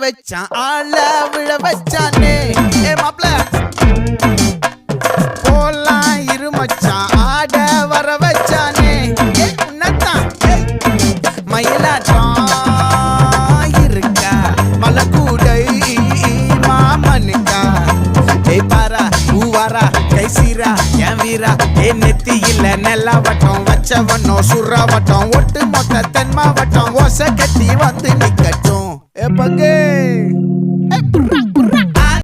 வச்சான் ஆள விழ வச்சானே ஏ மாப்ள போலாம் இருமச்சான் ஆட வர வச்சானே ஏ உன்னதான் மயிலாட்டம் இருக்கா மலக்கூடை மாமனுக்கா ஏ பாரா ஊவாரா கைசீரா என் வீரா ஏ நெத்தி இல்ல நெல்லாவட்டம் வச்சவனும் சுறாவட்டம் ஒட்டு மொத்த தென் மாவட்டம் ஓசை கட்டி வந்து நிக்கட்டும் ஏ பங்கே